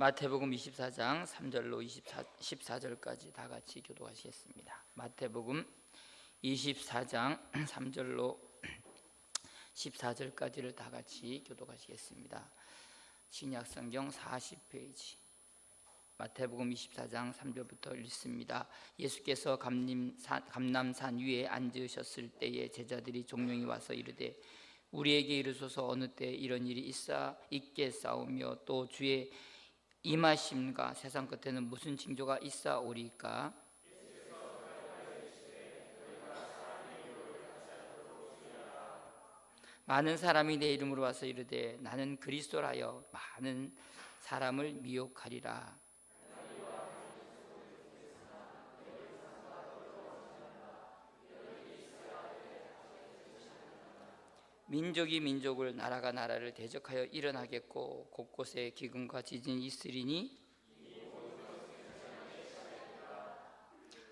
마태복음 24장 3절로 14절까지 다 같이 교독하시겠습니다. 마태복음 24장 3절로 14절까지를 다 같이 교독하시겠습니다. 신약성경 40페이지 마태복음 24장 3절부터 읽습니다. 예수께서 감람산 위에 앉으셨을 때에 제자들이 종용이 와서 이르되 우리에게 이르소서 어느 때 이런 일이 있겠사오며 또 주의 임하심과 세상 끝에는 무슨 징조가 있사오리까? 많은 사람이 내 이름으로 와서 이르되 나는 그리스도라여 많은 사람을 미혹하리라. 민족이 민족을 나라가 나라를 대적하여 일어나겠고 곳곳에 기근과 지진이 있으리니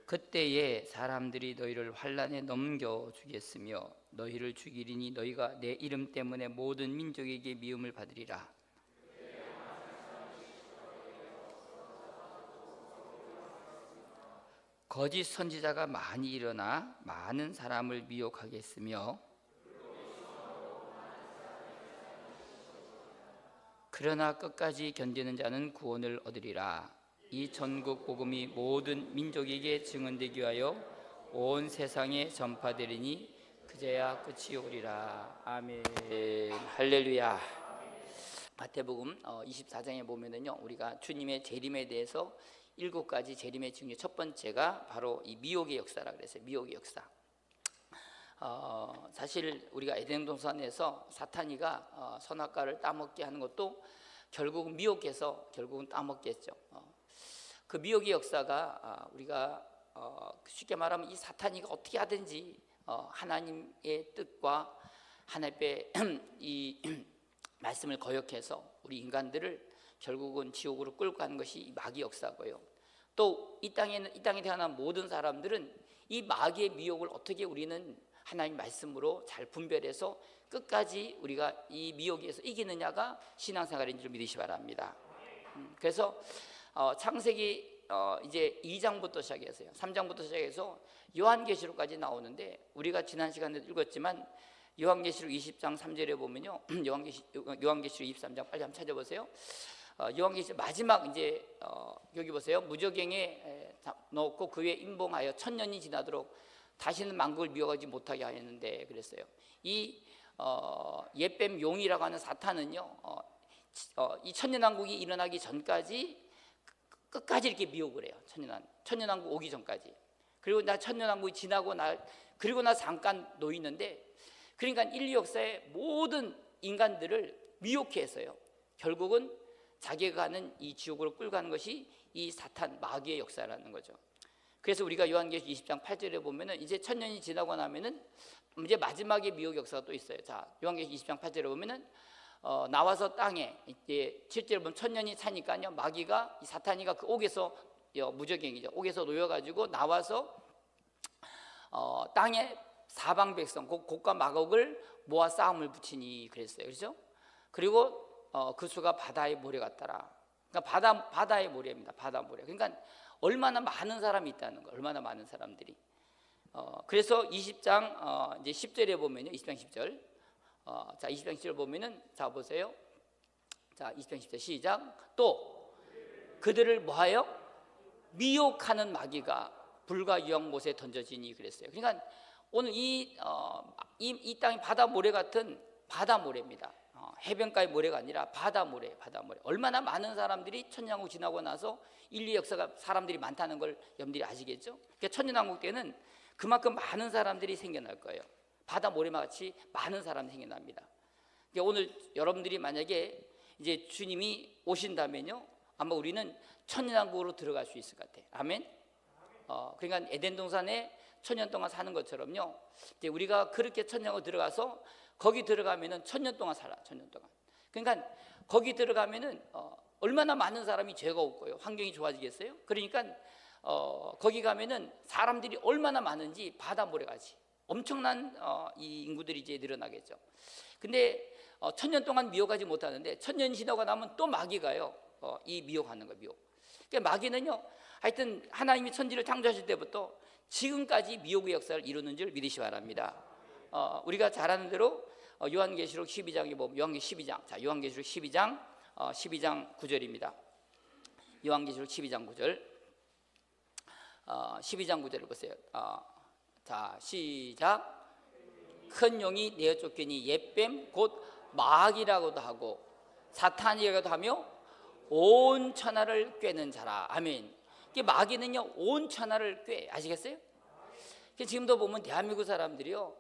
그때에 사람들이 너희를 환난에 넘겨 주겠으며 너희를 죽이리니 너희가 내 이름 때문에 모든 민족에게 미움을 받으리라. 거짓 선지자가 많이 일어나 많은 사람을 미혹하겠으며 그러나 끝까지 견디는 자는 구원을 얻으리라. 이 전국 복음이 모든 민족에게 증언되기 위하여 온 세상에 전파되리니 그제야 끝이 오리라. 아멘. 할렐루야. 마태복음 24장에 보면은요, 우리가 주님의 재림에 대해서 7가지 재림의 징조, 첫 번째가 바로 이 미혹의 역사라 그랬어요. 미혹의 역사. 사실 우리가 에덴 동산에서 사탄이가 선악과를 따먹게 하는 것도 결국은 미혹해서 결국은 따먹겠죠. 그 미혹의 역사가 우리가 쉽게 말하면 이 사탄이가 어떻게 하든지 하나님의 뜻과 하나님의 이 말씀을 거역해서 우리 인간들을 결국은 지옥으로 끌고 가는 것이 이 마귀 역사고요. 또 이 땅에 태어난 모든 사람들은 이 마귀의 미혹을 어떻게 우리는 하나님 말씀으로 잘 분별해서 끝까지 우리가 이 미혹에서 이기느냐가 신앙생활인 줄 믿으시 바랍니다. 그래서 창세기 이제 2장부터 시작해서요, 3장부터 시작해서 요한계시록까지 나오는데, 우리가 지난 시간에 읽었지만 요한계시록 20장 3절에 보면요, 요한계시록 23장 빨리 한번 찾아보세요. 요한계시록 마지막 이제 여기 보세요. 무저갱에 넣고 그 위에 임봉하여 1000년이 지나도록 다시는 만국을 미워하지 못하게 하였는데 그랬어요. 이 옛뱀 용이라고 하는 사탄은요, 이 천년왕국이 일어나기 전까지 끝까지 이렇게 미혹을 해요. 천년왕국 오기 전까지. 그리고 천년왕국이 지나고 그리고 나 잠깐 놓이는데, 그러니까 인류 역사의 모든 인간들을 미혹해 해서요, 결국은 자기가 가는 이 지옥으로 끌고 가는 것이 이 사탄 마귀의 역사라는 거죠. 그래서 우리가 요한계시록 20장 8절에 보면은 이제 1000년이 지나고 나면은 이제 마지막에 미혹 역사가 또 있어요. 자, 요한계시록 20장 8절에 보면은 나와서 땅에 이제 7절에 보면 1000년이 차니까요, 마귀가 이 사탄이가 그 옥에서 무저갱이죠. 옥에서 놓여가지고 나와서 땅에 사방 백성 곡과 마곡을 모아 싸움을 붙이니 그랬어요. 그렇죠? 그리고 그 수가 바다의 모래 같더라. 그러니까 바다의 모래입니다. 바다 모래. 그러니까 얼마나 많은 사람이 있다는 거, 얼마나 많은 사람들이. 그래서 20장 이제 10절에 보면요, 20장 10절. 자, 20장 10절 보면은, 자 보세요. 자, 20장 10절 시작. 또 그들을 뭐하여 미혹하는 마귀가 불과 유황 못에 던져지니 그랬어요. 그러니까 오늘 이 땅이 바다 모래 같은 바다 모래입니다. 해변가의 모래가 아니라 바다 모래. 얼마나 많은 사람들이 천년왕국 지나고 나서 인류 역사가 사람들이 많다는 걸 여러분들이 아시겠죠? 그러니까 천년왕국 때는 그만큼 많은 사람들이 생겨날 거예요. 바다 모래만 같이 많은 사람이 생겨납니다. 그러니까 오늘 여러분들이 만약에 이제 주님이 오신다면요, 아마 우리는 천년왕국으로 들어갈 수 있을 것 같아요. 아멘. 그러니까 에덴 동산에 천년 동안 사는 것처럼요, 이제 우리가 그렇게 천년으로 들어가서 거기 들어가면은 1000년 동안 살아. 1000년 동안. 그러니까 거기 들어가면은 얼마나 많은 사람이 죄가 없고요, 환경이 좋아지겠어요? 그러니까 거기 가면은 사람들이 얼마나 많은지 바다 모래같이 엄청난 이 인구들이 이제 늘어나겠죠. 근데 1000년 동안 미워가지 못하는데 1000년 지나고 나면 또 마귀가요, 이 미혹하는 거예요. 미혹. 그러니까 마귀는요, 하여튼 하나님이 천지를 창조하실 때부터 지금까지 미혹의 역사를 이루는 줄 믿으시 바랍니다. 우리가 잘 아는 대로 요한계시록 12장에 보면 요한계시록 12장, 자 요한계시록 12장 12장 9절입니다. 요한계시록 12장 9절, 12장 9절을 보세요. 자 시작. 큰 용이 내어 쫓기니 옛뱀 곧 마귀라고도 하고 사탄이라고도 하며 온 천하를 꿰는 자라. 아멘. 마귀는요 온 천하를 꿰. 아시겠어요? 지금도 보면 대한민국 사람들이요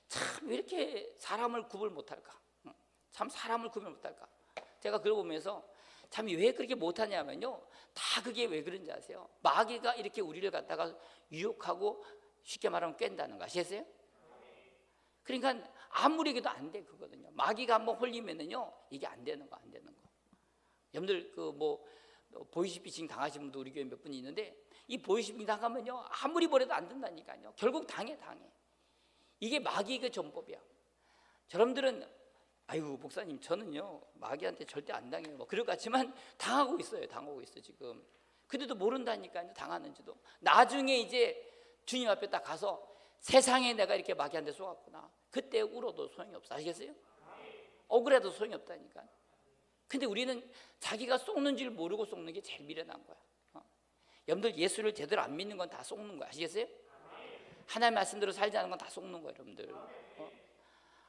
참 왜 이렇게 사람을 구별 못할까? 참 사람을 구별 못할까? 제가 그걸 보면서 참 왜 그렇게 못하냐면요, 다 그게 왜 그런지 아세요? 마귀가 이렇게 우리를 갖다가 유혹하고 쉽게 말하면 깬다는 거 아시겠어요? 그러니까 아무리 해도 안 돼 그거든요. 마귀가 한번 홀리면은요 이게 안 되는 거. 여러분들 보이스피싱 당하신 분도 우리 교회 몇 분 있는데, 이 보이스피싱 당하면요 아무리 버려도 안 된다니까요. 결국 당해. 이게 마귀의 그 전법이야. 여러분들은 아이고 목사님 저는요 마귀한테 절대 안 당해요 그럴 것 같지만 당하고 있어 지금. 근데도 모른다니까요, 당하는지도. 나중에 이제 주님 앞에 딱 가서 세상에 내가 이렇게 마귀한테 쏘았구나, 그때 울어도 소용이 없어. 아시겠어요? 억울해도 소용이 없다니까. 근데 우리는 자기가 속는 줄 모르고 속는 게 제일 미련한 거야. 여러분들 예수를 제대로 안 믿는 건 다 속는 거야. 아시겠어요? 하나님 말씀대로 살지 않는 건 다 속는 거예요, 여러분들.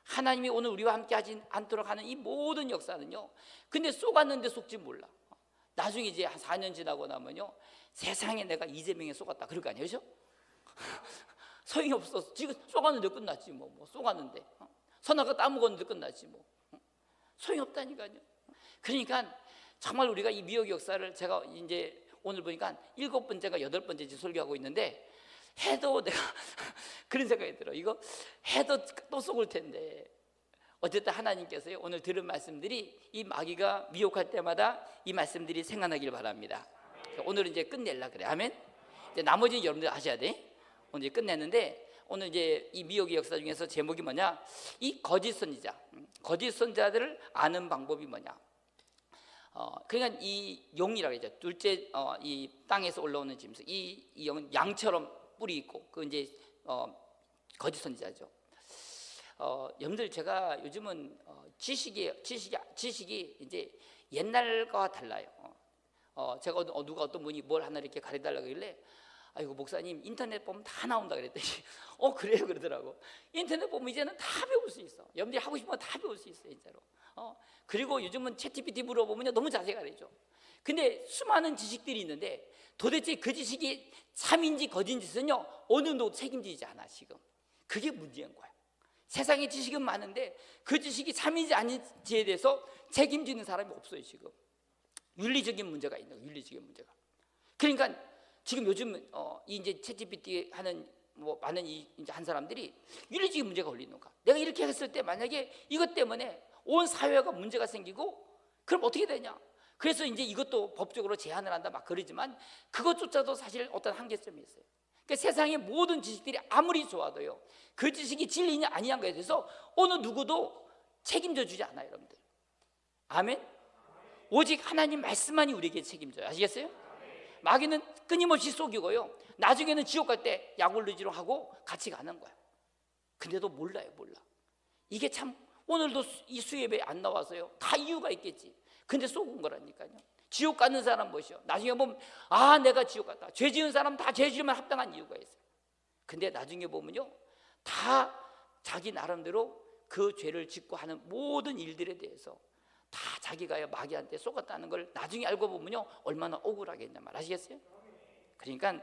하나님이 오늘 우리와 함께 하지 않도록 하는 이 모든 역사는요, 근데 쏘갔는데 속지 몰라. 나중에 이제 한 4년 지나고 나면요, 세상에 내가 이재명에 쏘갔다 그럴 거 아니에요, 그렇죠? 소용이 없어. 지금 쏘갔는데 끝났지 뭐 쏘갔는데 선악과 따먹었는데 끝났지 뭐. 소용이 없다니까요. 그러니까 정말 우리가 이 미혹의 역사를 제가 이제 오늘 보니까 7번째가 8번째 설교하고 있는데, 해도 내가 그런 생각이 들어. 이거 해도 또 속을 텐데. 어쨌든 하나님께서요 오늘 들은 말씀들이 이 마귀가 미혹할 때마다 이 말씀들이 생각나길 바랍니다. 오늘은 이제 끝낼라 그래. 아멘. 이제 나머지는 여러분들 아셔야 돼. 오늘 이제 끝냈는데, 오늘 이제 이 미혹의 역사 중에서 제목이 뭐냐? 이 거짓 선지자, 거짓 선지자들을 아는 방법이 뭐냐? 그러니까 이 용이라고 하죠. 둘째 이 땅에서 올라오는 짐승. 이 용은 양처럼 뿔이 있고 그 이제 거짓 선지자죠. 여러분들 제가 요즘은 지식이 이제 옛날과 달라요. 제가 누가 어떤 분이 뭘 하나 이렇게 가르쳐달라고 하길래, 아이고 목사님 인터넷 보면 다 나온다 그랬더니 그래요 그러더라고. 인터넷 보면 이제는 다 배울 수 있어. 여러분들이 하고 싶은 거 다 배울 수 있어요 진짜로. 그리고 요즘은 챗GPT 물어보면 너무 자세가 되죠. 근데 수많은 지식들이 있는데 도대체 그 지식이 참인지 거짓인지는요 어느 누구도 책임지지 않아 지금. 그게 문제인 거야. 세상에 지식은 많은데 그 지식이 참인지 아닌지에 대해서 책임지는 사람이 없어요 지금. 윤리적인 문제가 있는 거예요. 윤리적인 문제가. 그러니까 지금 요즘 이제 챗GPT 하는 많은 이제 한 사람들이 윤리적인 문제가 걸리는 거야. 내가 이렇게 했을 때 만약에 이것 때문에 온 사회가 문제가 생기고 그럼 어떻게 되냐? 그래서 이제 이것도 법적으로 제한을 한다 막 그러지만 그것조차도 사실 어떤 한계점이 있어요. 그러니까 세상의 모든 지식들이 아무리 좋아도요, 그 지식이 진리냐 아니냐에 대해서 어느 누구도 책임져 주지 않아요, 여러분들. 아멘. 오직 하나님 말씀만이 우리에게 책임져요. 아시겠어요? 마귀는 끊임없이 속이고요, 나중에는 지옥 갈 때 약올리지로 하고 같이 가는 거야. 근데도 몰라. 이게 참 오늘도 이 수예배 안 나와서요, 다 이유가 있겠지. 근데 속은 거라니까요. 지옥 가는 사람 보시오. 나중에 보면 내가 지옥 갔다. 죄 지은 사람 다 죄 지으면 합당한 이유가 있어요. 근데 나중에 보면요, 다 자기 나름대로 그 죄를 짓고 하는 모든 일들에 대해서 다 자기가 마귀한테 속았다는 걸 나중에 알고 보면요 얼마나 억울하겠냐 말 아시겠어요? 그러니까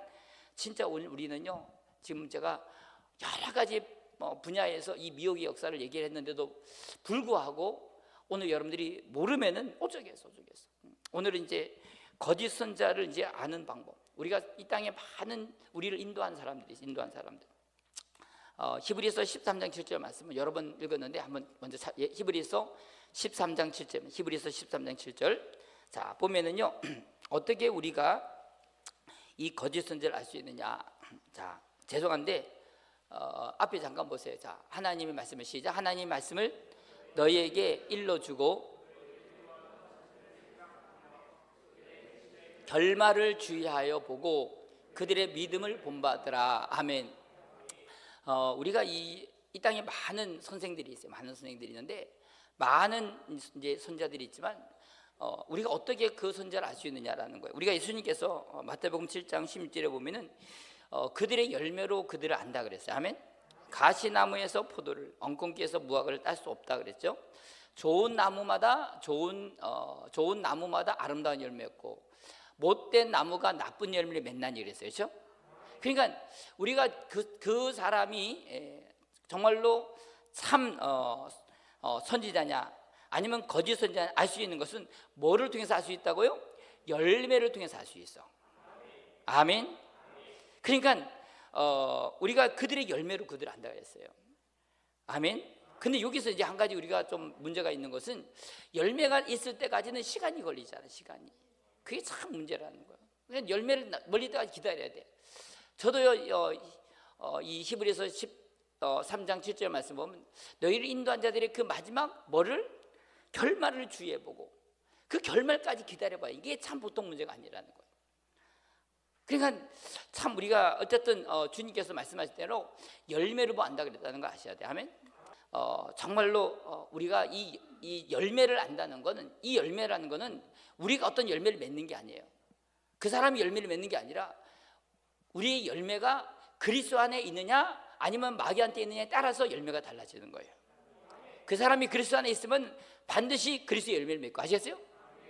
진짜 오늘 우리는요, 지금 제가 여러 가지 분야에서 이 미혹의 역사를 얘기를 했는데도 불구하고 오늘 여러분들이 모르면은 어쩌겠어. 오늘은 이제 거짓 선자를 이제 아는 방법. 우리가 이 땅에 많은 우리를 인도한 사람들. 히브리서 13장 7절 말씀을 여러 번 읽었는데 한번 먼저 히브리서 13장 7절. 히브리서 13장 7절. 자, 보면은요. 어떻게 우리가 이 거짓 선자를 알 수 있느냐? 자, 죄송한데 앞에 잠깐 보세요. 자, 하나님의 말씀을 시작. 하나님의 말씀을 너희에게 일러주고 결말을 주의하여 보고 그들의 믿음을 본받으라. 아멘. 우리가 이 땅에 많은 선생들이 있어요. 많은 선생들이 있는데 많은 이제 선자들이 있지만 우리가 어떻게 그 선자를 알 수 있느냐라는 거예요. 우리가 예수님께서 마태복음 7장 16절에 보면은 그들의 열매로 그들을 안다 그랬어요. 아멘. 가시나무에서 포도를, 엉겅퀴에서 무화과를 딸 수 없다 그랬죠. 좋은 나무마다 아름다운 열매였고 못된 나무가 나쁜 열매를 맺나니 그랬어요. 그렇죠? 그러니까 우리가 그 사람이 정말로 참 선지자냐 아니면 거짓 선지자냐 알 수 있는 것은 뭐를 통해서 알 수 있다고요? 열매를 통해서 알 수 있어. 아멘. 그러니까 우리가 그들의 열매로 그들을 안다 그랬어요. 아멘. 근데 여기서 이제 한 가지 우리가 좀 문제가 있는 것은 열매가 있을 때까지는 시간이 걸리잖아요. 시간이. 그게 참 문제라는 거예요. 그러니까 열매를 멀리 때까지 기다려야 돼. 저도요 이 히브리서 13장 7절 말씀 보면 너희를 인도한 자들의 그 마지막 뭐를? 결말을 주의해보고 그 결말까지 기다려봐요. 이게 참 보통 문제가 아니라는 거예요. 그러니까 참 우리가 어쨌든 주님께서 말씀하실 대로 열매를 뭐 안다 그랬다는 거 아셔야 돼요. 아멘. 정말로 우리가 이 열매를 안다는 거는, 이 열매라는 거는 우리가 어떤 열매를 맺는 게 아니에요. 그 사람이 열매를 맺는 게 아니라 우리의 열매가 그리스도 안에 있느냐 아니면 마귀한테 있느냐에 따라서 열매가 달라지는 거예요. 그 사람이 그리스도 안에 있으면 반드시 그리스도의 열매를 맺고, 아시겠어요?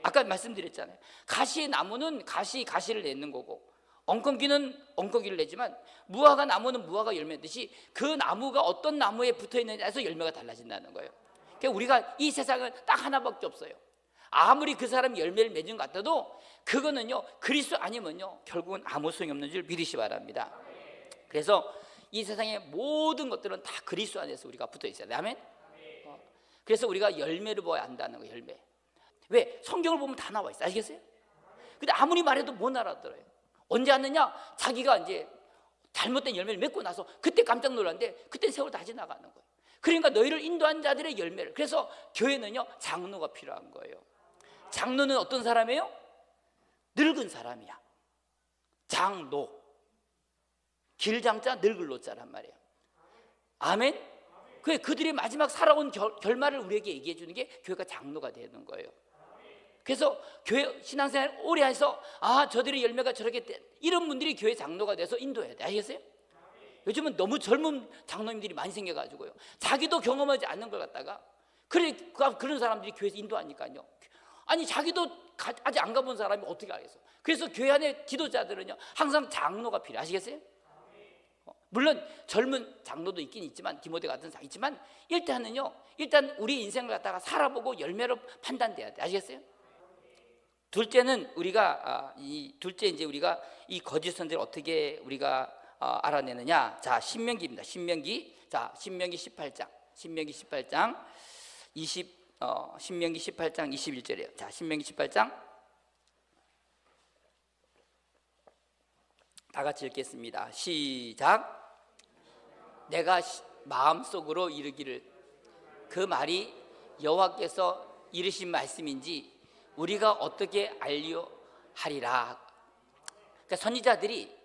아까 말씀드렸잖아요. 가시의 나무는 가시를 내는 거고 엉겅퀴는 엉겅퀴를 내지만 무화과 나무는 무화과 열매듯이 그 나무가 어떤 나무에 붙어있느냐에서 열매가 달라진다는 거예요. 그러니까 우리가 이 세상은 딱 하나밖에 없어요. 아무리 그 사람이 열매를 맺은 것 같아도 그거는요 그리스도 아니면요 결국은 아무 소용이 없는 줄 믿으시 바랍니다. 그래서 이 세상의 모든 것들은 다 그리스도 안에서 우리가 붙어 있어야 돼. 아멘. 그래서 우리가 열매를 보아야 한다는 거예요. 열매. 왜? 성경을 보면 다 나와 있어요. 아시겠어요? 근데 아무리 말해도 못 알아들어요. 언제 왔느냐? 자기가 이제 잘못된 열매를 맺고 나서 그때 깜짝 놀랐는데 그때 세월 다 지나가는 거예요. 그러니까 너희를 인도한 자들의 열매를. 그래서 교회는요 장로가 필요한 거예요. 장로는 어떤 사람이에요? 늙은 사람이야. 장로. 길장자 늙을 노자란 말이에요. 아멘. 그들이 마지막 살아온 결말을 우리에게 얘기해 주는 게 교회가 장로가 되는 거예요. 그래서 교회 신앙생활 오래 해서 저들의 열매가 저렇게 이런 분들이 교회 장로가 돼서 인도해야 돼. 아시겠어요? 요즘은 너무 젊은 장로님들이 많이 생겨가지고요 자기도 경험하지 않는 걸 갖다가 그런 사람들이 교회에서 인도하니까요. 아니 자기도 아직 안 가본 사람이 어떻게 알겠어. 그래서 교회 안에 지도자들은요 항상 장로가 필요해. 아시겠어요? 물론 젊은 장로도 있긴 있지만 디모데 같은 사람 있지만 일단 우리 인생을 갖다가 살아보고 열매로 판단돼야 돼. 아시겠어요? 둘째는 우리가 이제 우리가 이 거짓 선지를 어떻게 우리가 알아내느냐? 자, 신명기입니다. 신명기 18장. 신명기 18장 21절이에요. 자, 신명기 18장 다 같이 읽겠습니다. 시작. 내가 마음속으로 이르기를 그 말이 여호와께서 이르신 말씀인지 우리가 어떻게 알려 하리라. 그러니까 선지자들이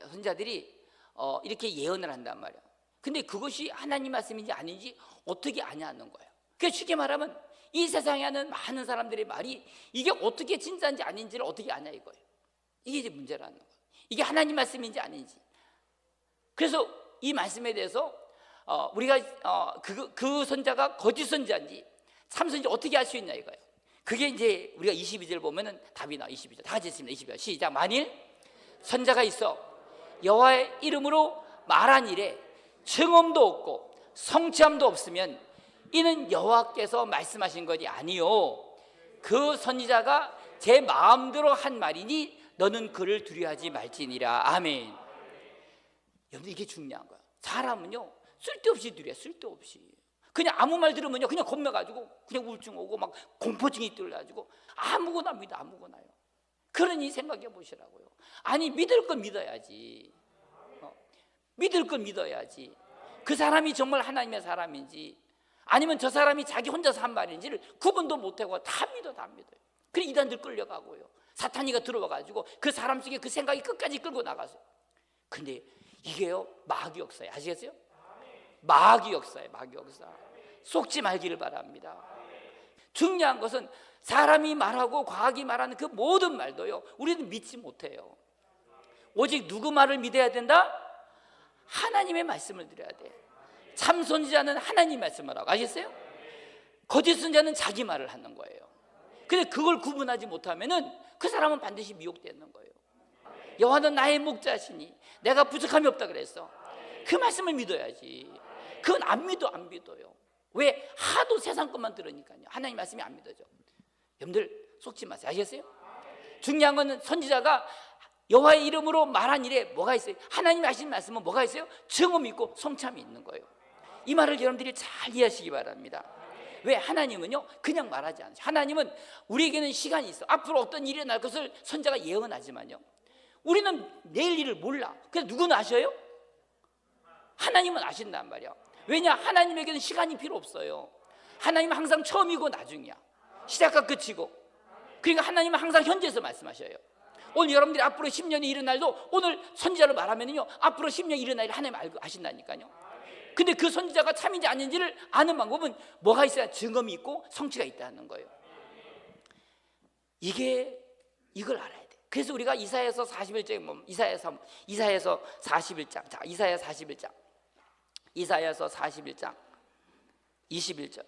이렇게 예언을 한단 말이에요. 근데 그것이 하나님 말씀인지 아닌지 어떻게 아냐는 거예요. 그러니까 쉽게 말하면 이 세상에 하는 많은 사람들의 말이 이게 어떻게 진짜인지 아닌지를 어떻게 아냐 이거예요. 이게 이제 문제라는 거예요. 이게 하나님 말씀인지 아닌지. 그래서 이 말씀에 대해서 우리가 그 선자가 거짓 선자인지 참 선지 어떻게 알 수 있냐 이거예요. 그게 이제 우리가 22절 보면은 답이 나와. 22절 다 같이 읽습니다. 22절 시작. 만일 선자가 있어 여호와의 이름으로 말한 일에 증언도 없고 성취함도 없으면 이는 여호와께서 말씀하신 것이 아니요 그 선지자가 제 마음대로 한 말이니 너는 그를 두려워하지 말지니라. 아멘. 여러분 이게 중요한 거야. 사람은요 쓸데없이 두려워. 쓸데없이 그냥 아무 말 들으면요 그냥 겁나가지고 그냥 우울증 오고 막 공포증이 들려가지고 아무거나 믿어. 아무거나요. 그러니 생각해 보시라고요. 아니 믿을 건 믿어야지. 믿을 건 믿어야지. 그 사람이 정말 하나님의 사람인지 아니면 저 사람이 자기 혼자서 한 말인지를 구분도 못하고 다 믿어요. 그래 이단들 끌려가고요. 사탄이가 들어와가지고 그 사람 속에 그 생각이 끝까지 끌고 나가서. 근데 이게요, 마귀 역사예요. 아시겠어요? 마귀 역사예요. 마귀 역사. 속지 말기를 바랍니다. 중요한 것은 사람이 말하고 과학이 말하는 그 모든 말도요, 우리는 믿지 못해요. 오직 누구 말을 믿어야 된다? 하나님의 말씀을 드려야 돼. 참 선지자는 하나님 말씀을 하고, 아시겠어요? 거짓 선지자는 자기 말을 하는 거예요. 근데 그걸 구분하지 못하면은 그 사람은 반드시 미혹되는 거예요. 여호와는 나의 목자시니 내가 부족함이 없다 그랬어. 그 말씀을 믿어야지. 그건 안 믿어요. 왜? 하도 세상 것만 들으니까요. 하나님 말씀이 안 믿어져. 여러분들 속지 마세요. 아시겠어요? 중요한 거는 선지자가 여호와의 이름으로 말한 일에 뭐가 있어요? 하나님이 하신 말씀은 뭐가 있어요? 증언이 있고 성참이 있는 거예요. 이 말을 여러분들이 잘 이해하시기 바랍니다. 왜? 하나님은요 그냥 말하지 않아요. 하나님은 우리에게는 시간이 있어. 앞으로 어떤 일이 날 것을 선지자가 예언은 하지만요, 우리는 내일 일을 몰라. 그래서 누구는 아셔요? 하나님은 아신단 말이야. 왜냐? 하나님에게는 시간이 필요 없어요. 하나님은 항상 처음이고 나중이야. 시작과 끝이고. 그러니까 하나님은 항상 현재에서 말씀하셔요. 오늘 여러분들이 앞으로 10년이 일어날 날도 오늘 선지자로 말하면요, 앞으로 10년 일어날 일 하나님 알고 아신다니까요. 근데 그 선지자가 참인지 아닌지를 아는 방법은 뭐가 있어야? 증언이 있고 성취가 있다는 거예요. 이걸 알아야 돼. 그래서 우리가 이사야서 41장, 이사야서 41장, 자, 이사야서 41장 21절.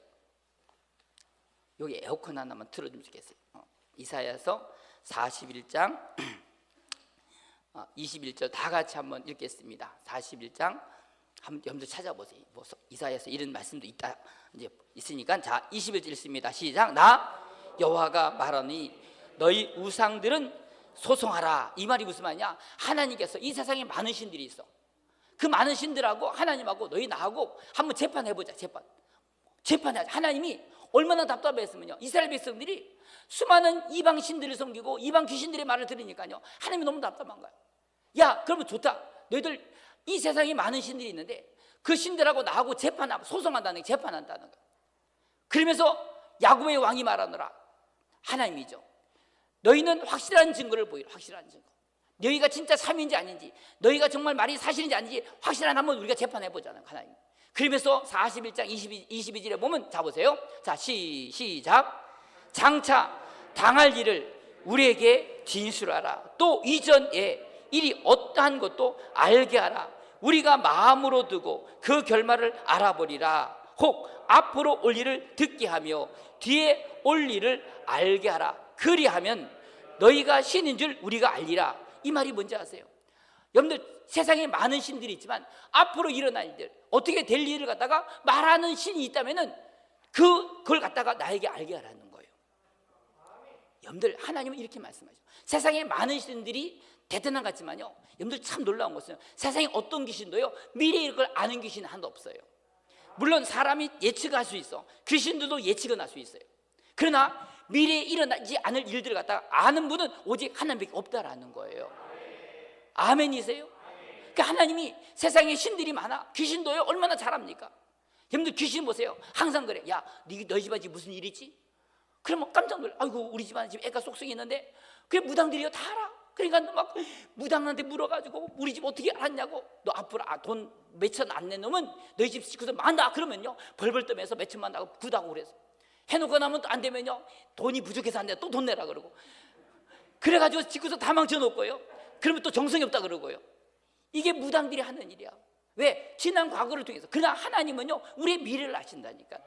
여기 에어컨 하나만 틀어주면 좋겠어요. 이사야서 41장 21절 다 같이 한번 읽겠습니다. 41장 한번 여러분들 찾아보세요. 이사야서 이런 말씀도 있다 이제 있으니까. 자, 21절 읽습니다. 시작. 나 여호와가 말하니 너희 우상들은 소송하라. 이 말이 무슨 말이냐? 하나님께서 이 세상에 많은 신들이 있어. 그 많은 신들하고 하나님하고 너희 나하고 한번 재판해보자. 재판하자. 하나님이 얼마나 답답했으면요, 이스라엘 백성들이 수많은 이방 신들을 섬기고 이방 귀신들의 말을 들으니까요, 하나님이 너무 답답한 거야. 야, 그러면 좋다. 너희들 이 세상에 많은 신들이 있는데 그 신들하고 나하고 소송한다는 게, 재판한다는 거야. 그러면서 야곱의 왕이 말하노라. 하나님이죠. 너희는 확실한 증거를 보이라. 확실한 증거. 너희가 진짜 참인지 아닌지, 너희가 정말 말이 사실인지 아닌지 확실한 한번 우리가 재판해보자는 하나님. 그러면서 41장 22절에 보면, 자 보세요. 자, 시작. 장차 당할 일을 우리에게 진술하라. 또 이전에 일이 어떠한 것도 알게 하라. 우리가 마음으로 두고 그 결말을 알아보리라. 혹 앞으로 올 일을 듣게 하며 뒤에 올 일을 알게 하라. 그리하면 너희가 신인 줄 우리가 알리라. 이 말이 뭔지 아세요? 여러분들, 세상에 많은 신들이 있지만 앞으로 일어날 일들, 어떻게 될 일을 갖다가 말하는 신이 있다면은 그걸 갖다가 나에게 알게 하라는 거예요. 여러분들, 하나님은 이렇게 말씀하죠. 세상에 많은 신들이 대단한 것 같지만요, 여러분들 참 놀라운 것은 세상에 어떤 귀신도요 미래의 걸 아는 귀신은 하나도 없어요. 물론 사람이 예측할 수 있어. 귀신들도 예측은 할 수 있어요. 그러나 미래에 일어나지 않을 일들을 갖다가 아는 분은 오직 하나님밖에 없다라는 거예요. 아멘이세요? 그러니까 하나님이 세상에 신들이 많아. 귀신도요 얼마나 잘합니까? 여러분들 귀신 보세요. 항상 그래. 야, 너희 집안에 무슨 일 있지? 그러면 깜짝 놀라. 아이고, 우리 집안에 지금 애가 쏙쏙이 있는데 그게 무당들이요 다 알아. 그러니까 막 무당한테 물어가지고 우리 집 어떻게 알았냐고. 너 앞으로 돈 몇천 안 내놓으면 너희 집 식구들 만다. 그러면요 벌벌 떠면서 몇천만 나고 구다고 그래서 해놓고 나면 또 안 되면요 돈이 부족해서 안 돼. 또 돈 내라 그러고. 그래가지고 집구석 다 망쳐놓고요. 그러면 또 정성이 없다 그러고요. 이게 무당들이 하는 일이야. 왜? 지난 과거를 통해서. 그러나 하나님은요 우리의 미래를 아신다니까.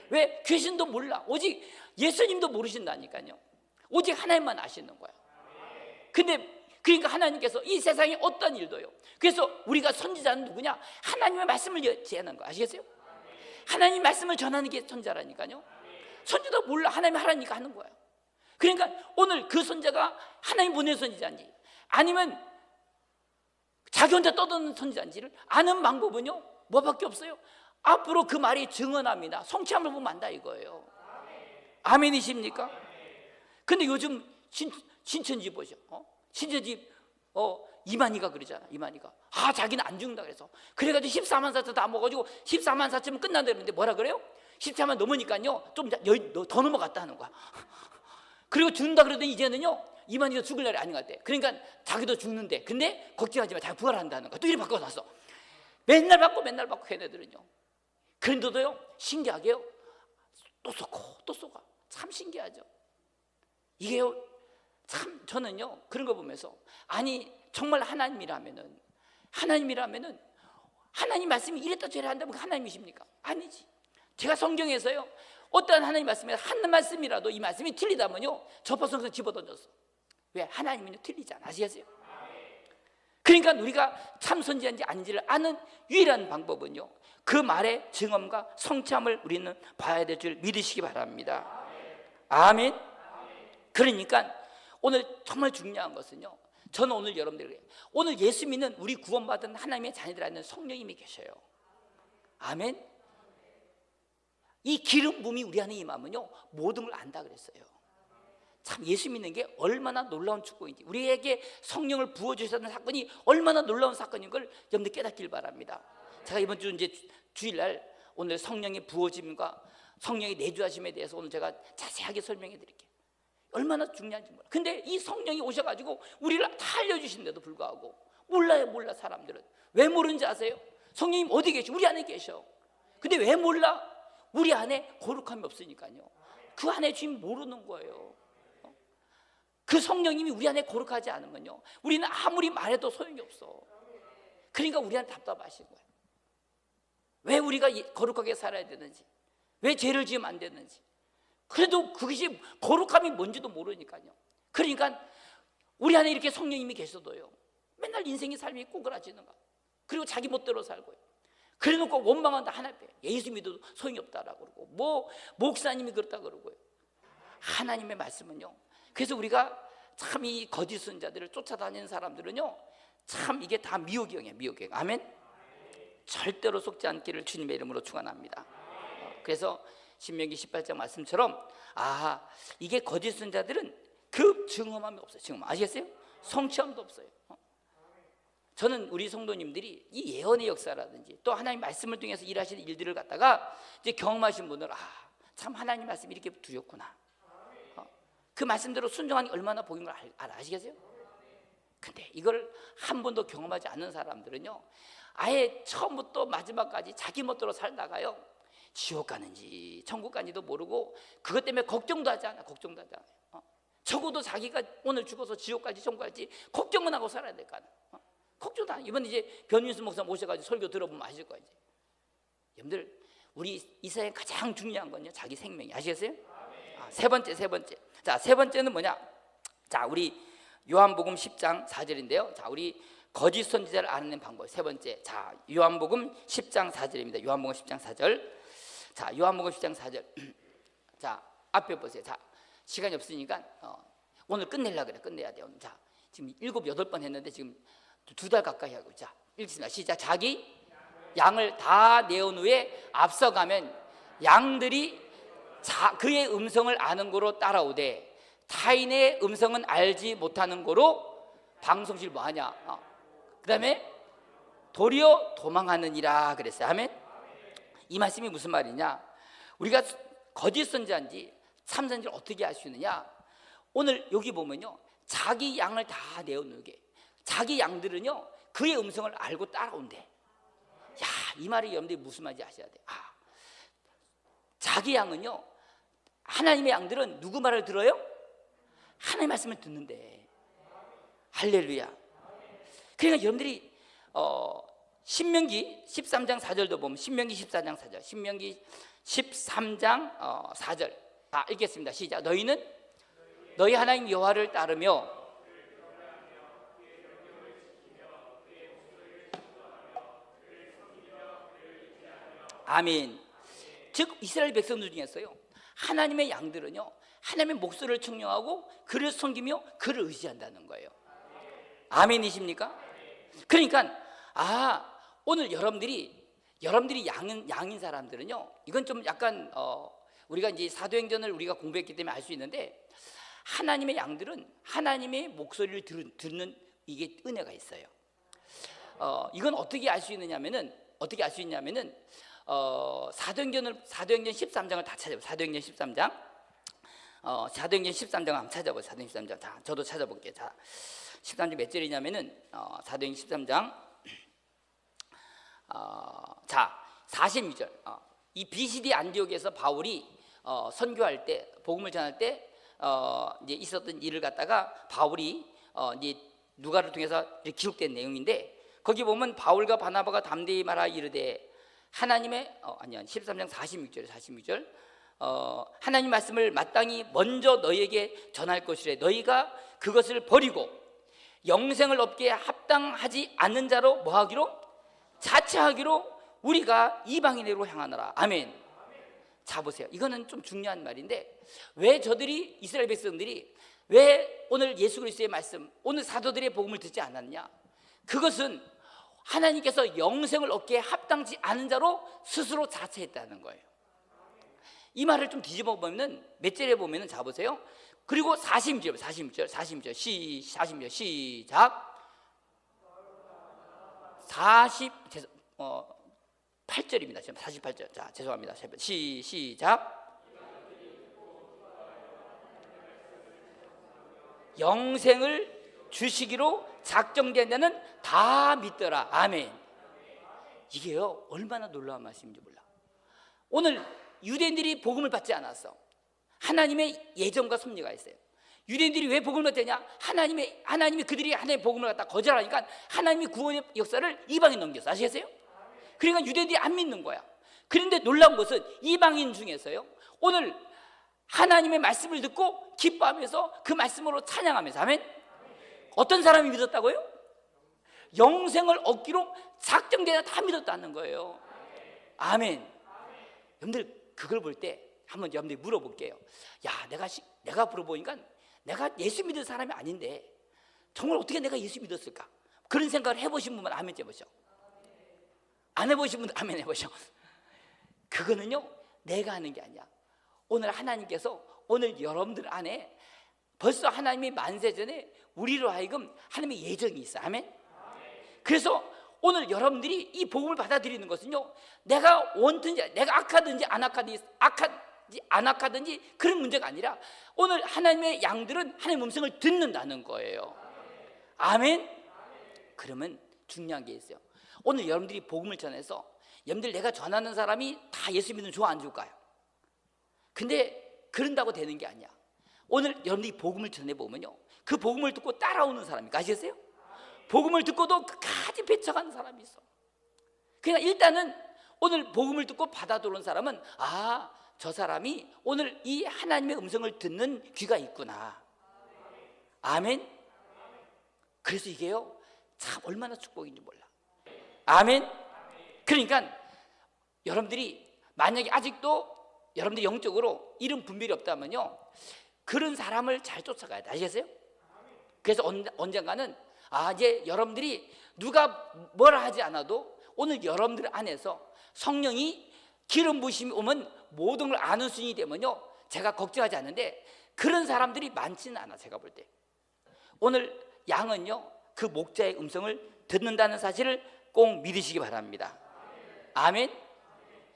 왜? 귀신도 몰라. 오직 예수님도 모르신다니까요. 오직 하나님만 아시는 거야. 근데 그러니까 하나님께서 이 세상에 어떤 일도요, 그래서 우리가 선지자는 누구냐? 하나님의 말씀을 제하는 거 아시겠어요? 하나님 말씀을 전하는 게 선지자라니까요. 선지자도 몰라. 하나님이 하라니까 하는 거야. 그러니까 오늘 그 선지자가 하나님 보낸 선지자인지 아니면 자기 혼자 떠드는 선지자인지를 아는 방법은요 뭐밖에 없어요. 앞으로 그 말이 증언합니다. 성취함을 보면 안다 이거예요. 아멘이십니까? 근데 요즘 신천지 보죠. 신천지 이만희가 그러잖아. 이만희가 자기는 안 죽는다 그래서 그래가지고 14만 사천 다 먹어가지고 14만 사천면 끝난다 그러는데 뭐라 그래요? 14만 넘으니까요 좀 더 넘어갔다 하는 거야. 그리고 죽는다 그러더니 이제는요 이만희도 죽을 날이 아닌 것 같아. 그러니까 자기도 죽는데 근데 걱정하지 마, 자기 부활한다는 거야. 또 이렇게 바꿔놨어. 맨날 바꿔 걔네들은요. 그런데도요 신기하게요 또 쏘고 또 쏘가. 참 신기하죠. 이게요 참 저는요 그런 거 보면서 아니 정말 하나님이라면은 하나님 말씀이 이랬다 저랬다 한다면 하나님이십니까? 아니지. 제가 성경에서요 어떠한 하나님 말씀에 한 말씀이라도 이 말씀이 틀리다면요 접어서 집어던졌어. 왜? 하나님은요 틀리지 않아. 아시겠어요? 그러니까 우리가 참 선지자인지 아닌지를 아는 유일한 방법은요 그 말의 증언과 성참을 우리는 봐야 될 줄 믿으시기 바랍니다. 아멘. 그러니까 오늘 정말 중요한 것은요 저는 오늘 여러분들에게 오늘 예수 믿는 우리 구원받은 하나님의 자녀들 안에 성령님이 계셔요. 아멘. 이 기름 부음이 우리 안에 임하면요 모든 걸 안다 그랬어요. 참 예수 믿는 게 얼마나 놀라운 축복인지, 우리에게 성령을 부어주셨다는 사건이 얼마나 놀라운 사건인 걸 여러분들 깨닫길 바랍니다. 제가 이번 주 이제 주일날 오늘 성령의 부어짐과 성령의 내주하심에 대해서 오늘 제가 자세하게 설명해 드릴게요. 얼마나 중요한지 몰라. 근데 이 성령이 오셔가지고 우리를 다 알려주신데도 불구하고 몰라. 사람들은 왜 모르는지 아세요? 성령님 어디 계셔? 우리 안에 계셔. 근데 왜 몰라? 우리 안에 거룩함이 없으니까요. 그 안에 주님 모르는 거예요. 그 성령님이 우리 안에 거룩하지 않으면요 우리는 아무리 말해도 소용이 없어. 그러니까 우리한테 답답하신 거예요. 왜 우리가 거룩하게 살아야 되는지, 왜 죄를 지으면 안 되는지. 그래도 그것이 거룩함이 뭔지도 모르니까요. 그러니까 우리 안에 이렇게 성령님이 계셔도요 맨날 인생의 삶이 꼬그라지는 거, 그리고 자기 멋대로 살고요. 그래놓고 원망한다. 하나님 예수 믿어도 소용이 없다라고 그러고 뭐 목사님이 그렇다 그러고요. 하나님의 말씀은요, 그래서 우리가 참 이 거짓 선자들을 쫓아다니는 사람들은요 참 이게 다 미혹이에요. 미혹이에요. 아멘. 절대로 속지 않기를 주님의 이름으로 축원합니다. 그래서 신명기 18장 말씀처럼 이게 거짓 선자들은 그 증언함이 없어요. 증언 아시겠어요? 성취함도 없어요. 저는 우리 성도님들이 이 예언의 역사라든지 또 하나님 말씀을 통해서 일하시는 일들을 갖다가 이제 경험하신 분들 참 하나님 말씀이 이렇게 두렵구나. 그 말씀대로 순종하는 게 얼마나 복인 걸 아시겠어요? 근데 이걸 한 번도 경험하지 않는 사람들은요 아예 처음부터 마지막까지 자기 멋대로 살다가요 지옥 가는지 천국 가는지도 모르고 그것 때문에 걱정도 하지 않아요. 적어도 자기가 오늘 죽어서 지옥 갈지 천국 갈지 걱정은 하고 살아야 될 거 아니에요. 걱정도 안 해요. 이번 이제 변윤수 목사 모셔가지고 설교 들어보면 아실 거예요. 여러분들 우리 이 세상에 가장 중요한 건요 자기 생명이. 아시겠어요? 세 번째. 자, 세 번째는 뭐냐? 자, 우리 요한복음 10장 4절인데요. 자, 우리 거짓 선지자를 알아내는 방법. 세 번째. 자, 요한복음 10장 4절입니다. 요한복음 10장 4절. 자, 요한복음 10장 4절. 자, 앞에 보세요. 자, 시간이 없으니까 오늘 끝내려고 그래. 끝내야 돼요. 자, 지금 7, 8번 했는데 지금 2달 가까이 하고. 자, 읽겠습니다. 시작. 자기 양을 다 내온 후에 앞서가면 양들이 그의 음성을 아는 거로 따라오되 타인의 음성은 알지 못하는 거로 방송실 뭐하냐. 그 다음에 도리어 도망하느니라 그랬어요. 아멘. 이 말씀이 무슨 말이냐, 우리가 거짓 선지자인지 참 선지자를 어떻게 알 수 있느냐. 오늘 여기 보면요 자기 양을 다 내어놓게, 자기 양들은요 그의 음성을 알고 따라온대. 이 말이 여러분들이 무슨 말인지 아셔야 돼. 자기 양은요, 하나님의 양들은 누구 말을 들어요? 하나님의 말씀을 듣는데. 할렐루야. 그러니까 여러분들이 신명기 13장 4절도 보면 신명기 14장 4절, 신명기 13장 4절. 다 읽겠습니다. 시작. 너희는 너희 하나님 여호와를 따르며 아멘. 즉 이스라엘 백성들 중에서요 하나님의 양들은요 하나님의 목소리를 청명하고 그를 섬기며 그를 의지한다는 거예요. 아멘이십니까? 그러니까 오늘 여러분들이 양인 사람들은요, 이건 좀 약간 우리가 이제 사도행전을 우리가 공부했기 때문에 알 수 있는데, 하나님의 양들은 하나님의 목소리를 듣는 이게 은혜가 있어요. 이건 어떻게 알 수 있느냐면은 사도행전 13장을 다 찾아요. 사도행전 13장 사도행전 13장 한번 찾아보세요. 사도행전 13장. 자, 저도 찾아볼게요. 자, 13장 몇 절이냐면은 사도행전 13장 자 42절. 이 비시디 안디옥에서 바울이 선교할 때, 복음을 전할 때 이제 있었던 일을 갖다가 바울이 이제 누가를 통해서 이렇게 기록된 내용인데, 거기 보면 바울과 바나바가 담대히 말하 이르되 하나님의 13장 46절 하나님 말씀을 마땅히 먼저 너희에게 전할 것이래. 너희가 그것을 버리고 영생을 얻기에 합당하지 않는 자로 뭐하기로? 자체하기로 우리가 이방인으로 향하노라. 아멘. 자 보세요. 이거는 좀 중요한 말인데, 왜 저들이, 이스라엘 백성들이 왜 오늘 예수 그리스도의 말씀, 오늘 사도들의 복음을 듣지 않았냐? 그것은 하나님께서 영생을 얻기에 합당치 않은 자로 스스로 자처했다는 거예요. 이 말을 좀 뒤집어 보면 몇 절에 보면은, 자 보세요. 그리고 40절 시작. 8절입니다. 48절. 자, 죄송합니다. 시작. 영생을 주시기로 작정된 자는 다 믿더라. 아멘. 이게요, 얼마나 놀라운 말씀인지 몰라. 오늘 유대인들이 복음을 받지 않았어. 하나님의 예정과 섭리가 있어요. 유대인들이 왜 복음을 받았냐? 하나님이 그들이 하나님의 복음을 갖다 거절하니까 하나님이 구원의 역사를 이방인 넘겼어. 아시겠어요? 그러니까 유대인들이 안 믿는 거야. 그런데 놀라운 것은 이방인 중에서요, 오늘 하나님의 말씀을 듣고 기뻐하면서 그 말씀으로 찬양하면서, 아멘. 어떤 사람이 믿었다고요? 영생을 얻기로 작정되어 다 믿었다는 거예요. 아멘. 여러분들 그걸 볼 때 한번 여러분들이 물어볼게요. 야, 내가 물어보니까 내가 예수 믿은 사람이 아닌데 정말 어떻게 내가 예수 믿었을까? 그런 생각을 해보신 분만 아멘 해보셔. 안 해보신 분들 아멘 해보셔. 그거는요, 내가 하는 게 아니야. 오늘 하나님께서 오늘 여러분들 안에 벌써 하나님이 만세 전에 우리로 하여금 하나님의 예정이 있어. 아멘. 그래서 오늘 여러분들이 이 복음을 받아들이는 것은요, 내가 원든지, 내가 악하든지 안 악하든지 그런 문제가 아니라 오늘 하나님의 양들은 하나님의 음성을 듣는다는 거예요. 아멘. 그러면 중요한 게 있어요. 오늘 여러분들이 복음을 전해서 여러분들, 내가 전하는 사람이 다 예수 믿으면 좋아 안 좋을까요? 근데 그런다고 되는 게 아니야. 오늘 여러분들이 복음을 전해보면요, 그 복음을 듣고 따라오는 사람이, 아시겠어요? 복음을 듣고도 끝까지 배척하는 사람이 있어. 그러니까 일단은 오늘 복음을 듣고 받아들여온 사람은, 저 사람이 오늘 이 하나님의 음성을 듣는 귀가 있구나. 아멘. 그래서 이게요, 참 얼마나 축복인지 몰라. 아멘. 그러니까 여러분들이 만약에 아직도 여러분들이 영적으로 이런 분별이 없다면요, 그런 사람을 잘 쫓아가야 돼. 아시겠어요? 그래서 언젠가는 이제 여러분들이 누가 뭐라 하지 않아도 오늘 여러분들 안에서 성령이 기름 부으심이 오면 모든 걸 아는 순이 되면요, 제가 걱정하지 않는데 그런 사람들이 많지는 않아. 제가 볼 때 오늘 양은요, 그 목자의 음성을 듣는다는 사실을 꼭 믿으시기 바랍니다. 아멘.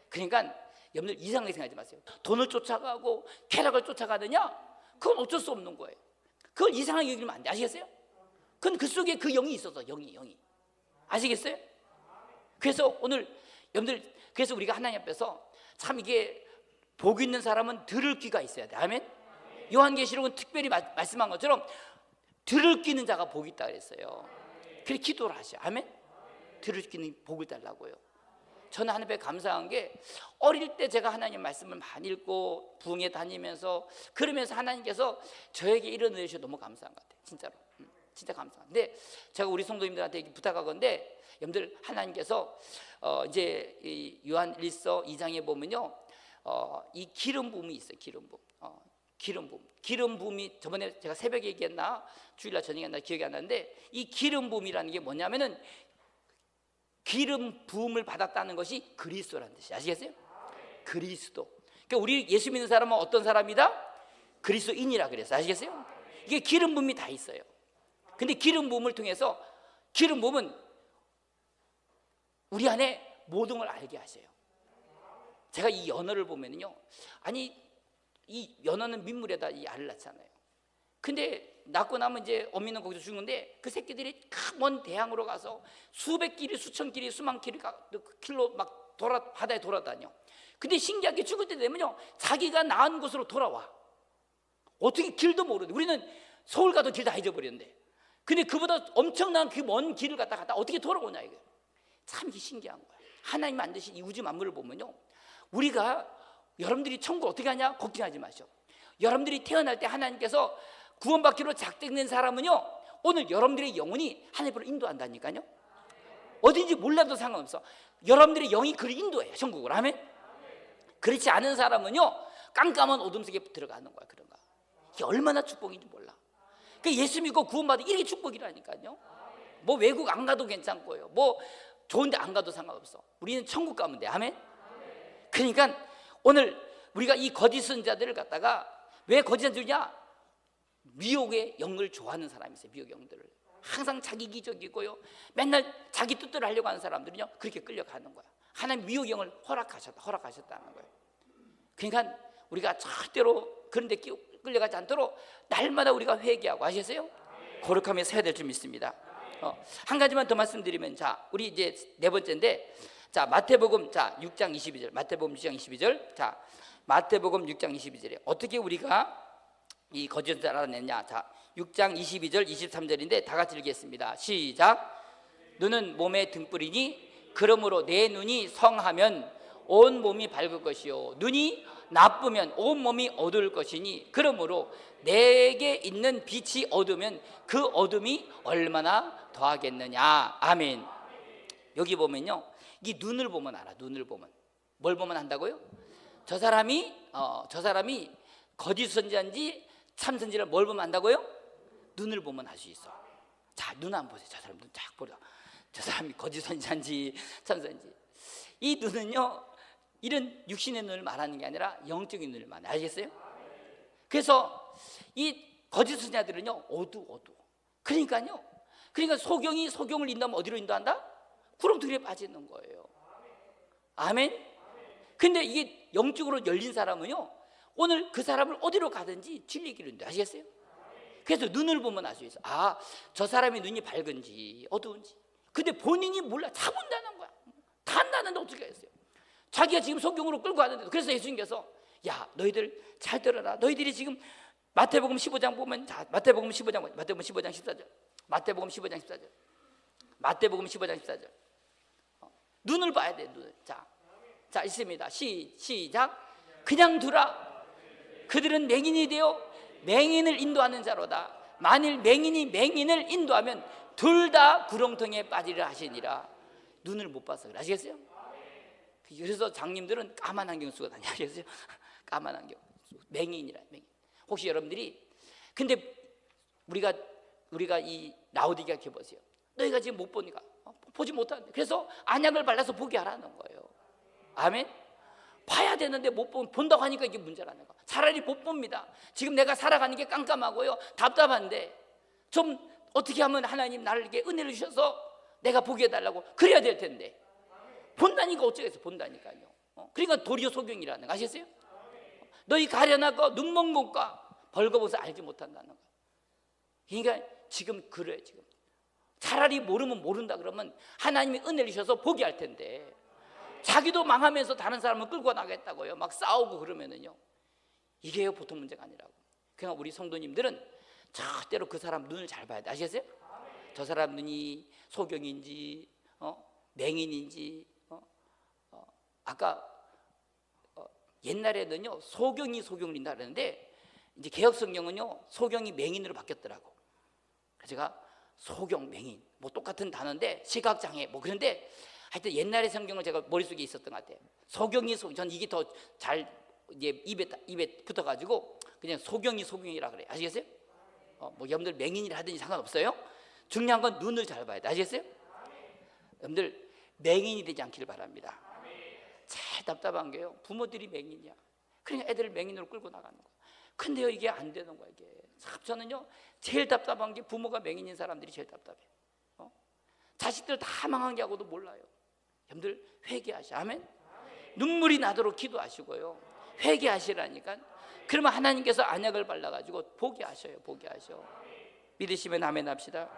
그러니까 여러분들 이상하게 생각하지 마세요. 돈을 쫓아가고 쾌락을 쫓아가느냐? 그건 어쩔 수 없는 거예요. 그걸 이상하게 여기면 안 돼. 아시겠어요? 그건 그 속에 그 영이 있어서, 영이 아시겠어요? 그래서 오늘 여러분들, 그래서 우리가 하나님 앞에서 참 이게 복 있는 사람은 들을 귀가 있어야 돼. 아멘. 요한계시록은 특별히 말씀한 것처럼 들을 끼는 자가 복이 있다 그랬어요. 그래 기도를 하셔. 아멘. 들을 끼는 복을 달라고요. 저는 하나님 앞에 감사한 게, 어릴 때 제가 하나님 말씀을 많이 읽고 부흥회 다니면서 그러면서 하나님께서 저에게 일어나 주셔서 너무 감사한 것 같아요. 진짜로. 진짜 감사한데, 제가 우리 성도님들한테 부탁하건데, 여러분들 하나님께서 이제 이 요한일서 2장에 보면요, 이 기름 부음이 있어요. 기름 부음이 저번에 제가 새벽에 얘기했나 주일날 저녁에 했나 기억이 안 나는데, 이 기름 부음이라는 게 뭐냐면은 기름 부음을 받았다는 것이 그리스도라는 뜻이, 아시겠어요? 그리스도. 그러니까 우리 예수 믿는 사람은 어떤 사람이다? 그리스도인이라 그랬어요. 아시겠어요? 이게 기름 부음이 다 있어요. 근데 기름 부음을 통해서, 기름 부음은 우리 안에 모든 걸 알게 하세요. 제가 이 언어를 보면요, 아니 이 연어는 민물에다 이 알을 낳잖아요. 근데 낳고 나면 이제 어미는 거기서 죽는데 그 새끼들이 먼 대양으로 가서 수백 길이, 수천 길이, 수만 길로 막 바다에 돌아다녀. 근데 신기하게 죽을 때 되면요, 자기가 낳은 곳으로 돌아와. 어떻게 길도 모르는데, 우리는 서울 가도 길 다 잊어버렸는데, 근데 그보다 엄청난 그 먼 길을 갔다 어떻게 돌아오냐, 이게 참 이게 신기한 거야. 하나님 만드신 이 우주 만물을 보면요, 우리가, 여러분들이 천국 어떻게 하냐 걱정하지 마시오. 여러분들이 태어날 때 하나님께서 구원받기로 작정된 사람은요, 오늘 여러분들의 영혼이 하나님으로 인도한다니까요. 어딘지 몰라도 상관없어. 여러분들의 영이 그를 인도해요, 천국으로. 아멘. 그렇지 않은 사람은요, 깜깜한 어둠 속에 들어가는 거야. 그런가. 이게 얼마나 축복인지 몰라. 그 예수 믿고 구원받은 이게 축복이라니까요. 뭐 외국 안 가도 괜찮고요, 뭐 좋은데 안 가도 상관없어. 우리는 천국 가면 돼. 아멘. 그러니까 오늘 우리가 이 거짓 선자들을 갖다가 왜 거짓 선자냐? 미혹의 영을 좋아하는 사람이 있어요. 미혹의 영들을 항상 자기 기적이고요, 맨날 자기 뜻대로 하려고 하는 사람들은요, 그렇게 끌려가는 거야. 하나님 미혹의 영을 허락하셨다는 거예요. 그러니까 우리가 절대로 그런 데 끌려가지 않도록 날마다 우리가 회개하고, 아시겠어요? 거룩하며 서야 될 줄 믿습니다. 한 가지만 더 말씀드리면, 자, 우리 이제 네 번째인데, 자, 마태복음 6장 22절. 마태복음 6장 22절. 자, 마태복음 6장 22절에 어떻게 우리가 이 거짓을 알아냈냐? 자, 6장 22절 23절인데 다 같이 읽겠습니다. 시작. 눈은 몸의 등불이니 그러므로 내 눈이 성하면 온 몸이 밝을 것이요, 눈이 나쁘면 온 몸이 어두울 것이니 그러므로 내게 있는 빛이 어두우면 그 어둠이 얼마나 더하겠느냐. 아멘. 여기 보면요, 이 눈을 보면 알아. 눈을 보면 뭘 보면 안다고요? 저 사람이 거짓 선지자인지 참 선지자를 뭘 보면 안다고요? 눈을 보면 알 수 있어. 자, 눈 한번 보세요. 저 사람 눈 쫙 보려. 저 사람이 거짓 선지자인지 참 선지자인지. 이 눈은요, 이런 육신의 눈을 말하는 게 아니라 영적인 눈을 말해요. 알겠어요? 그래서 이 거짓 선지자들은요, 어두워. 그러니까 소경을 인도하면 어디로 인도한다? 구렁텅이에 빠지는 거예요. 아멘. 근데 이게 영적으로 열린 사람은요, 오늘 그 사람을 어디로 가든지 진리의 길로 인도해. 아시겠어요? 그래서 눈을 보면 알 수 있어. 아, 저 사람의 눈이 밝은지 어두운지. 근데 본인이 몰라. 다 본다는 거야. 다 안다는데 어떻게 하겠어요? 자기가 지금 소경으로 끌고 가는데도. 그래서 예수님께서, 야, 너희들 잘 들어라. 너희들이 지금 마태복음 15장 보면, 자, 마태복음 15장 14절. 마태복음 15장 14절. 마태복음 15장 14절. 눈을 봐야 돼, 눈을. 자, 있습니다. 시작. 그냥 두라. 그들은 맹인이 되어 맹인을 인도하는 자로다. 만일 맹인이 맹인을 인도하면 둘 다 구렁텅이에 빠지리라 하시니라. 눈을 못 봐서 그래. 아시겠어요? 그래서 장님들은 까만 안경 쓰고 다녀. 아시겠어요? 까만 안경. 맹인이라. 맹인. 혹시 여러분들이, 근데 우리가 이 라오디게아 교회 보세요. 너희가 지금 못 보니까 보지 못하는데, 그래서 안약을 발라서 보게 하라는 거예요. 아멘. 봐야 되는데 못 본다고 하니까 이게 문제라는 거. 차라리 못 봅니다. 지금 내가 살아가는 게 깜깜하고요, 답답한데 좀 어떻게 하면 하나님 나를 이렇게 은혜를 주셔서 내가 보게 해달라고 그래야 될 텐데, 본다니까 어쩌겠어. 본다니까요. 그러니까 도리어 소경이라는 거. 아시겠어요? 너희 가련하고 눈먼 것과 벌거벗어 알지 못한다는 거. 그러니까 지금 그래. 지금 차라리 모르면 모른다 그러면 하나님이 은혜를 주셔서 보게 할 텐데, 자기도 망하면서 다른 사람을 끌고 나가겠다고요, 막 싸우고 그러면은요, 이게 보통 문제가 아니라고. 그러니까 우리 성도님들은 절대로 그 사람 눈을 잘 봐야 돼. 아시겠어요? 저 사람 눈이 소경인지 맹인인지. 아까 옛날에는요, 소경이 소경을 인다 그랬는데 이제 개혁 성경은요, 소경이 맹인으로 바뀌었더라고. 그래서 제가 소경, 맹인 뭐 똑같은 단어인데 시각장애 뭐 그런데 하여튼 옛날의 성경은 제가 머릿속에 있었던 것 같아요. 소경이 전 이게 더 잘 이제 입에 붙어가지고 그냥 소경이라 그래. 아시겠어요? 뭐 여러분들 맹인이라 하든지 상관없어요. 중요한 건 눈을 잘 봐야 돼. 아시겠어요? 여러분들 맹인이 되지 않기를 바랍니다. 제일 답답한 게요, 부모들이 맹인이야. 그러니까 애들을 맹인으로 끌고 나가는 거야. 근데요, 이게 안 되는 거야. 이게 참 저는요, 제일 답답한 게 부모가 맹인인 사람들이 제일 답답해요. 자식들 다 망한 게 하고도 몰라요. 여러분들 회개하시. 아멘. 눈물이 나도록 기도하시고요, 회개하시라니까. 그러면 하나님께서 안약을 발라가지고 보게 하셔요. 보게 하셔. 믿으시면 아멘 합시다.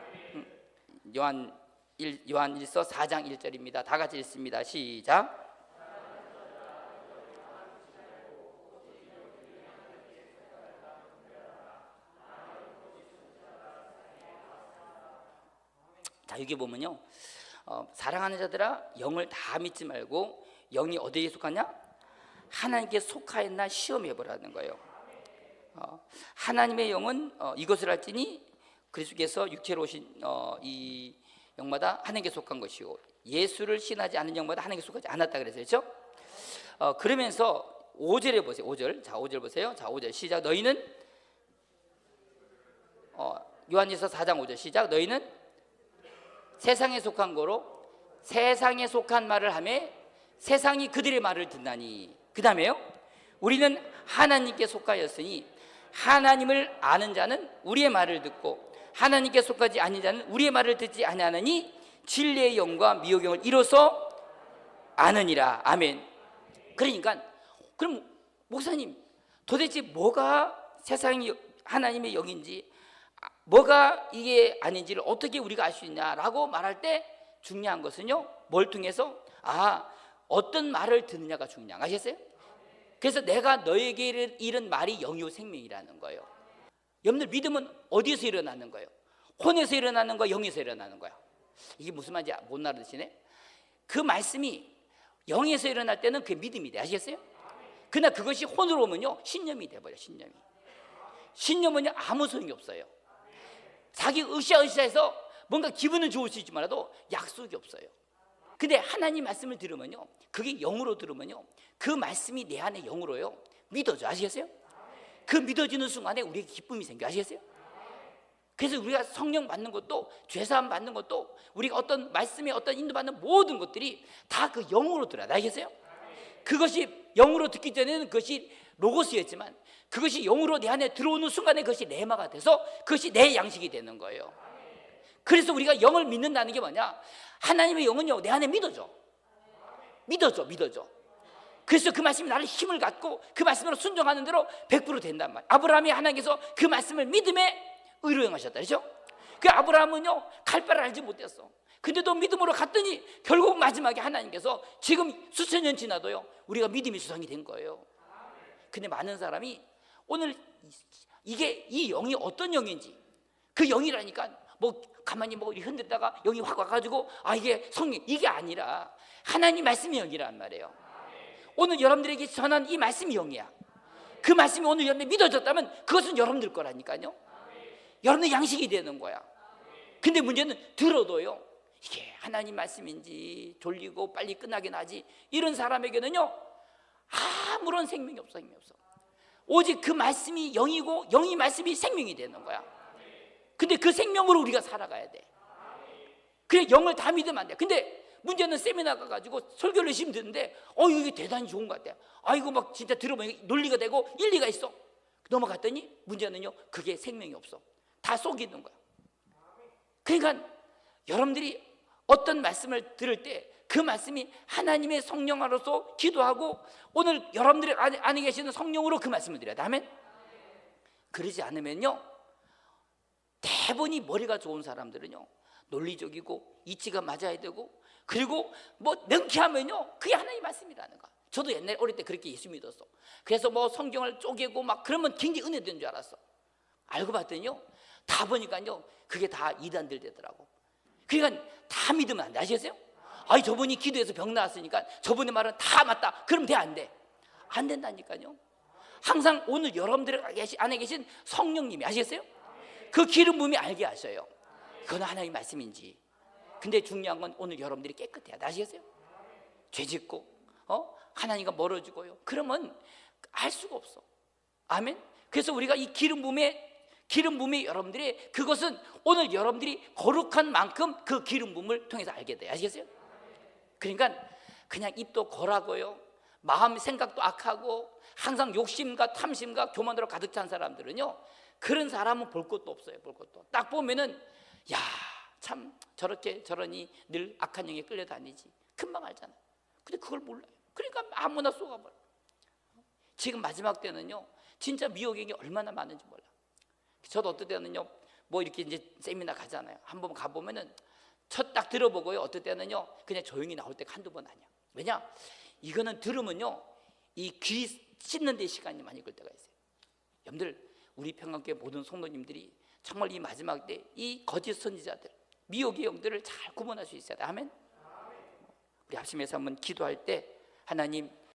요한일서 4장 1절입니다. 다 같이 읽습니다. 시작. 자, 여기 보면요, 사랑하는 자들아, 영을 다 믿지 말고 영이 어디에 속하냐? 하나님께 속하였나 시험해 보라는 거예요. 하나님의 영은 이것을 할지니 그리스도께서 육체로 오신 이 영마다 하나님께 속한 것이고, 예수를 신하지 않는 영마다 하나님께 속하지 않았다 그랬어요. 그렇죠? 그러면서 5절에 보세요. 5절. 자, 5절 보세요. 자, 5절 시작. 너희는 요한일서 4장 5절 시작. 너희는 세상에 속한 거로 세상에 속한 말을 하며 세상이 그들의 말을 듣나니. 그 다음에요, 우리는 하나님께 속하였으니 하나님을 아는 자는 우리의 말을 듣고 하나님께 속하지 아닌 자는 우리의 말을 듣지 아니하느니 진리의 영과 미혹의 영을 이로써 아느니라. 아멘. 그러니까 그럼 목사님, 도대체 뭐가 세상이 하나님의 영인지, 뭐가 이게 아닌지를 어떻게 우리가 알 수 있냐라고 말할 때 중요한 것은요, 뭘 통해서? 어떤 말을 듣느냐가 중요한 거 아시겠어요? 그래서 내가 너에게 이른 말이 영이요 생명이라는 거예요. 여러분들 믿음은 어디에서 일어나는 거예요? 혼에서 일어나는 거야, 영에서 일어나는 거야? 이게 무슨 말인지 못 알아듣시네? 그 말씀이 영에서 일어날 때는 그게 믿음이 돼. 아시겠어요? 그러나 그것이 혼으로 오면요, 신념이 돼버려. 신념은요 아무 소용이 없어요. 자기 으쌰으쌰해서 뭔가 기분은 좋을 수 있지 말아도 약속이 없어요. 근데 하나님 말씀을 들으면요, 그게 영으로 들으면요, 그 말씀이 내 안에 영으로요 믿어져. 아시겠어요? 그 믿어지는 순간에 우리에게 기쁨이 생겨. 아시겠어요? 그래서 우리가 성령 받는 것도, 죄사함 받는 것도, 우리가 어떤 말씀에 어떤 인도받는 모든 것들이 다 그 영으로 들어요. 아시겠어요? 그것이 영으로 듣기 전에는 그것이 로고스였지만 그것이 영으로 내 안에 들어오는 순간에 그것이 레마가 돼서 그것이 내 양식이 되는 거예요. 그래서 우리가 영을 믿는다는 게 뭐냐? 하나님의 영은요 내 안에 믿어져. 그래서 그 말씀이 나를 힘을 갖고 그 말씀으로 순종하는 대로 100% 된단 말이에요. 아브라함이 하나님께서 그 말씀을 믿음에 의로 행하셨다. 그렇죠? 그 아브라함은요 갈 바를 알지 못했어. 근데도 믿음으로 갔더니 결국 마지막에 하나님께서 지금 수천 년 지나도요 우리가 믿음의 수상이 된 거예요. 근데 많은 사람이 오늘 이게 이 영이 어떤 영인지, 그 영이라니까 뭐 가만히 뭐 흔들다가 영이 확 와가지고 이게 성령, 이게 아니라 하나님 말씀의 영이란 말이에요. 오늘 여러분들에게 전한 이 말씀이 영이야. 그 말씀이 오늘 여러분이 믿어졌다면 그것은 여러분들 거라니까요. 여러분의 양식이 되는 거야. 근데 문제는 들어도요 이게 하나님 말씀인지 졸리고 빨리 끝나긴 하지, 이런 사람에게는요 아무런 생명이 없어. 오직 그 말씀이 영이고 영이 말씀이 생명이 되는 거야. 근데 그 생명으로 우리가 살아가야 돼. 그래, 영을 다 믿으면 안 돼. 근데 문제는 세미나 가가지고 설교를 열심히 듣는데 이게 대단히 좋은 것 같아. 이거 막 진짜 들어보니까 논리가 되고 일리가 있어. 넘어갔더니 문제는요 그게 생명이 없어. 다 속이는 거야. 그러니까 여러분들이 어떤 말씀을 들을 때 그 말씀이 하나님의 성령으로서 기도하고 오늘 여러분들이 안에 계시는 성령으로 그 말씀을 드려야 돼. 아멘? 그러지 않으면요 대부분이 머리가 좋은 사람들은요 논리적이고 이치가 맞아야 되고, 그리고 뭐 명쾌하면요 그게 하나님의 말씀이라는 거야. 저도 옛날에 어릴 때 그렇게 예수 믿었어. 그래서 뭐 성경을 쪼개고 막 그러면 굉장히 은혜 되는 줄 알았어. 알고 봤더니요 다 보니까요 그게 다 이단들 되더라고. 그러니까 다 믿으면 안 돼. 아시겠어요? 저분이 기도해서 병 나았으니까 저분의 말은 다 맞다. 그럼 돼, 안 돼? 안 된다니까요. 항상 오늘 여러분들 안에 계신 성령님이, 아시겠어요? 그 기름 부음이 알게 하셔요. 그건 하나님의 말씀인지. 근데 중요한 건 오늘 여러분들이 깨끗해야 돼. 아시겠어요? 죄 짓고 하나님과 멀어지고요 그러면 알 수가 없어. 아멘? 그래서 우리가 이 기름 부음에 여러분들이, 그것은 오늘 여러분들이 거룩한 만큼 그 기름 부음을 통해서 알게 돼요. 아시겠어요? 그러니까 그냥 입도 거라고요, 마음 생각도 악하고 항상 욕심과 탐심과 교만으로 가득 찬 사람들은요 그런 사람은 볼 것도 없어요. 볼 것도. 딱 보면은 참 저러니 늘 악한 영에 끌려다니지. 금방 알잖아. 근데 그걸 몰라요. 그러니까 아무나 쏘가버려. 지금 마지막 때는요 진짜 미혹의 영이 얼마나 많은지 몰라. 저도 어떨 때는요, 뭐 이렇게 이제 세미나 가잖아요. 한번 가보면은 첫 딱 들어보고요, 어떨 때는요 그냥 조용히 나올 때가 한두 번 아니야. 왜냐? 이거는 들으면요 이 귀 씻는 데 시간이 많이 걸릴 때가 있어요. 여러분들, 우리 평강교회 모든 성도님들이 정말 이 마지막 때 이 거짓 선지자들, 미혹의 영들을 잘 구분할 수 있어야 돼. 아멘. 우리 합심해서 한번 기도할 때, 하나님,